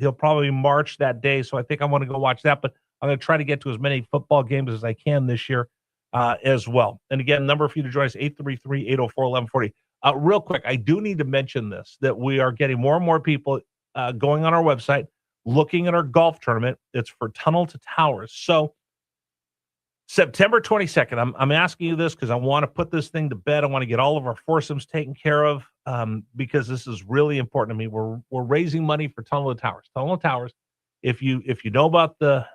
he'll probably march that day. So I think I want to go watch that, but I'm going to try to get to as many football games as I can this year as well. And again, number for you to join us, 833-804-1140. Real quick, I do need to mention this, that we are getting more and more people going on our website, looking at our golf tournament. It's for Tunnel to Towers. So September 22nd, I'm asking you this because I want to put this thing to bed. I want to get all of our foursomes taken care of because this is really important to me. We're raising money for Tunnel to Towers. Tunnel to Towers, if you know about the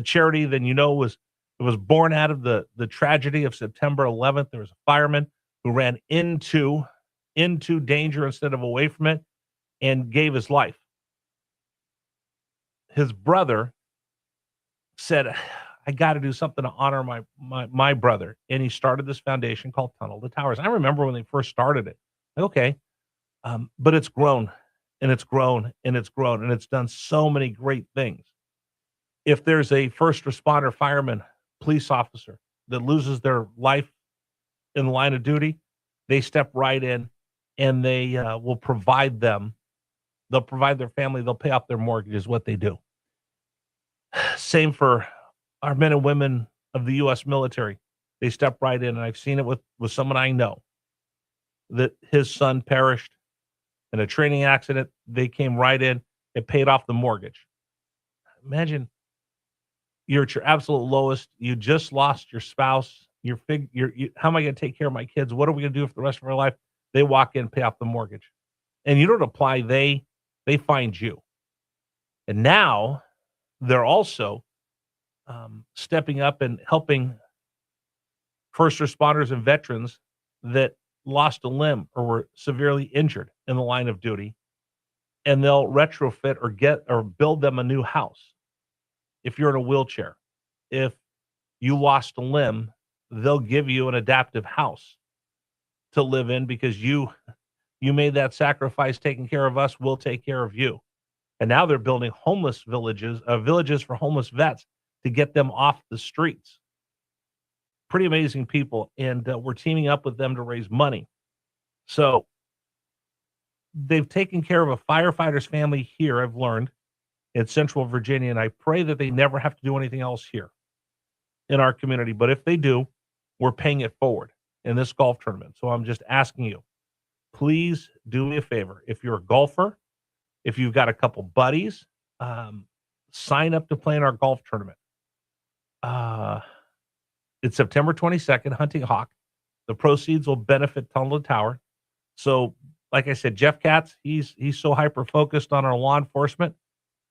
charity, then you know it was born out of the tragedy of September 11th. There was a fireman who ran into danger instead of away from it and gave his life. His brother said, I got to do something to honor my brother. And he started this foundation called Tunnel to Towers. I remember when they first started it. Okay. But it's grown and it's grown and it's grown and it's done so many great things. If there's a first responder, fireman, police officer that loses their life in the line of duty, they step right in and they will provide them. They'll provide their family. They'll pay off their mortgages, what they do. Same for our men and women of the U.S. military. They step right in, and I've seen it with someone I know, that his son perished in a training accident. They came right in. It paid off the mortgage. Imagine you're at your absolute lowest. You just lost your spouse. How am I going to take care of my kids? What are we going to do for the rest of our life? They walk in, pay off the mortgage. And you don't apply. They find you. And now they're also stepping up and helping first responders and veterans that lost a limb or were severely injured in the line of duty, and they'll retrofit or build them a new house. If you're in a wheelchair, if you lost a limb, they'll give you an adaptive house to live in because you made that sacrifice taking care of us, we'll take care of you. And now they're building homeless villages for homeless vets to get them off the streets. Pretty amazing people. And we're teaming up with them to raise money. So they've taken care of a firefighter's family here, I've learned, in Central Virginia. And I pray that they never have to do anything else here in our community. But if they do, we're paying it forward in this golf tournament. So I'm just asking you, please do me a favor. If you're a golfer, if you've got a couple buddies, sign up to play in our golf tournament. It's September 22nd, Hunting Hawk. The proceeds will benefit Tunnel to Tower. So, like I said, Jeff Katz, he's so hyper-focused on our law enforcement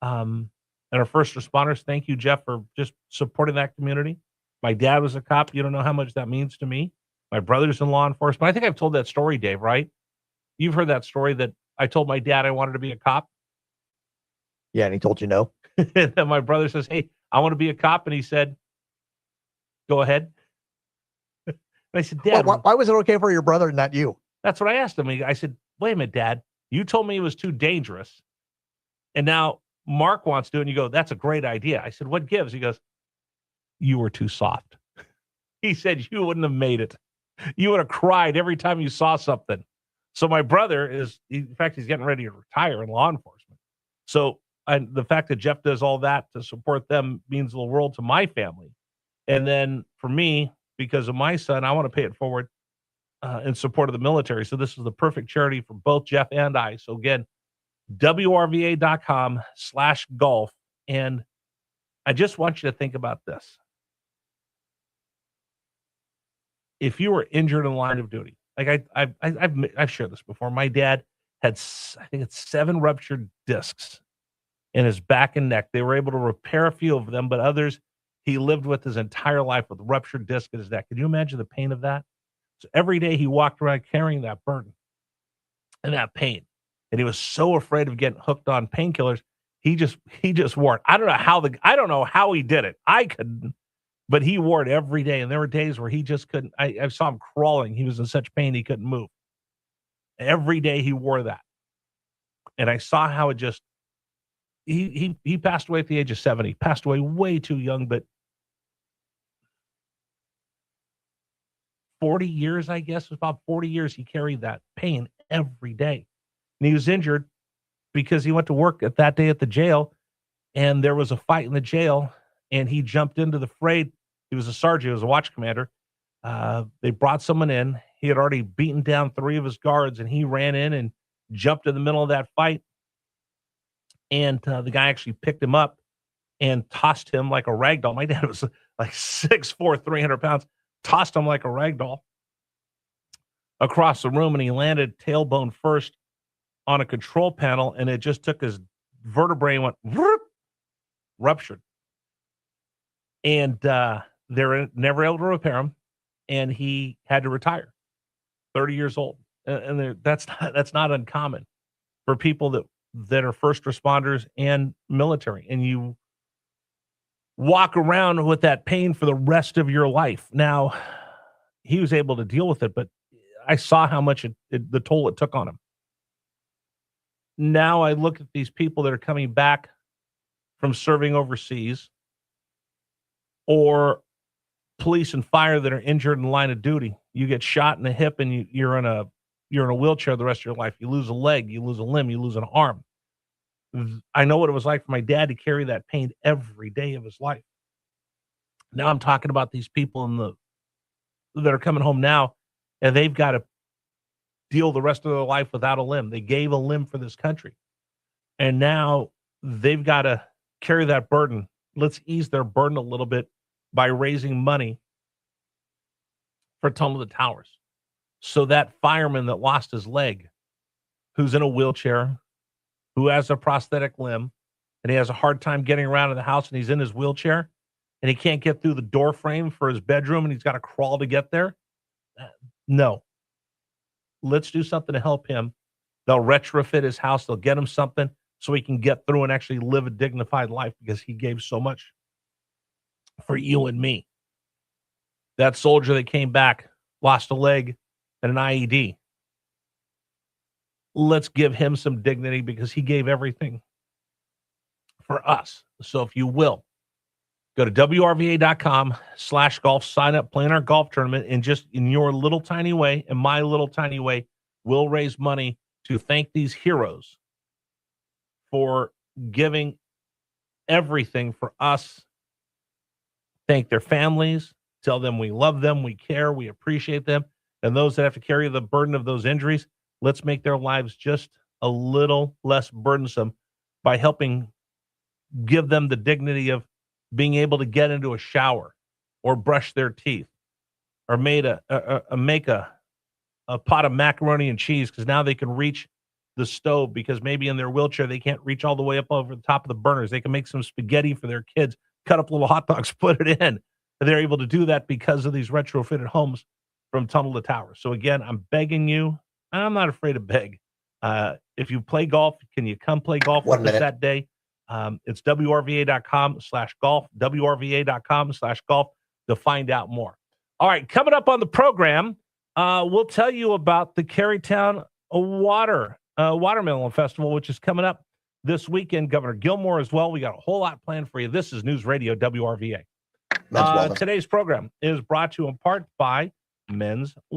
and our first responders. Thank you, Jeff, for just supporting that community. My dad was a cop. You don't know how much that means to me. My brother's in law enforcement. I think I've told that story, Dave, right? You've heard that story that I told my dad I wanted to be a cop. Yeah, and he told you no. And then my brother says, hey, I want to be a cop. And he said, go ahead. And I said, Dad. Why was it okay for your brother and not you? That's what I asked him. I said, wait a minute, Dad. You told me it was too dangerous. And now Mark wants to do it. And you go, that's a great idea. I said, what gives? He goes, you were too soft. He said, you wouldn't have made it. You would have cried every time you saw something. So my brother in fact, he's getting ready to retire in law enforcement. So the fact that Jeff does all that to support them means the world to my family. And then for me, because of my son, I want to pay it forward in support of the military. So this is the perfect charity for both Jeff and I. So again, WRVA.com/golf. And I just want you to think about this. If you were injured in the line of duty, like I've shared this before. My dad had, I think it's 7 ruptured discs in his back and neck. They were able to repair a few of them, but others he lived with his entire life with ruptured disc in his neck. Can you imagine the pain of that? So every day he walked around carrying that burden and that pain. And he was so afraid of getting hooked on painkillers. He just wore it. I don't know how he did it. I couldn't, but he wore it every day. And there were days where he just couldn't. I saw him crawling. He was in such pain he couldn't move. Every day he wore that. And I saw how it just, he passed away at the age of 70. Passed away way too young, but 40 years, I guess, it was about 40 years he carried that pain every day. And he was injured because he went to work that day at the jail, and there was a fight in the jail, and he jumped into the fray. He was a sergeant, he was a watch commander. They brought someone in. He had already beaten down 3 of his guards, and he ran in and jumped in the middle of that fight. And the guy actually picked him up and tossed him like a rag doll. My dad was like 6'4", 300 pounds, tossed him like a rag doll across the room, and he landed tailbone first on a control panel, and it just took his vertebrae and went whoop, ruptured. And they were never able to repair him, and he had to retire, 30 years old. And that's not uncommon for people that are first responders and military. And you walk around with that pain for the rest of your life. Now, he was able to deal with it, but I saw how much the toll it took on him. Now I look at these people that are coming back from serving overseas, or police and fire that are injured in the line of duty. You get shot in the hip, and you're in a wheelchair the rest of your life. You lose a leg, you lose a limb, you lose an arm. I know what it was like for my dad to carry that pain every day of his life. Now I'm talking about these people that are coming home now, and they've got to deal the rest of their life without a limb. They gave a limb for this country, and now they've got to carry that burden. Let's ease their burden a little bit by raising money for Tunnel to Towers, so that fireman that lost his leg, who's in a wheelchair, who has a prosthetic limb, and he has a hard time getting around in the house, and he's in his wheelchair, and he can't get through the door frame for his bedroom, and he's got to crawl to get there. No. Let's do something to help him. They'll retrofit his house. They'll get him something so he can get through and actually live a dignified life, because he gave so much for you and me. That soldier that came back, lost a leg and an IED. Let's give him some dignity, because he gave everything for us. So if you will, go to WRVA.com/golf, sign up, play in our golf tournament, and just in your little tiny way, in my little tiny way, we'll raise money to thank these heroes for giving everything for us. Thank their families, tell them we love them, we care, we appreciate them. And those that have to carry the burden of those injuries, let's make their lives just a little less burdensome by helping give them the dignity of being able to get into a shower or brush their teeth, or make a pot of macaroni and cheese, because now they can reach the stove, because maybe in their wheelchair they can't reach all the way up over the top of the burners. They can make some spaghetti for their kids, cut up little hot dogs, put it in. And they're able to do that because of these retrofitted homes from Tunnel to Towers. So again, I'm begging you. I'm not afraid to beg. If you play golf, can you come play golf with us that day? It's WRVA.com/golf, WRVA.com/golf to find out more. All right, coming up on the program, we'll tell you about the Carytown Watermelon Festival, which is coming up this weekend. Governor Gilmore as well. We got a whole lot planned for you. This is News Radio WRVA. Today's program is brought to you in part by Men's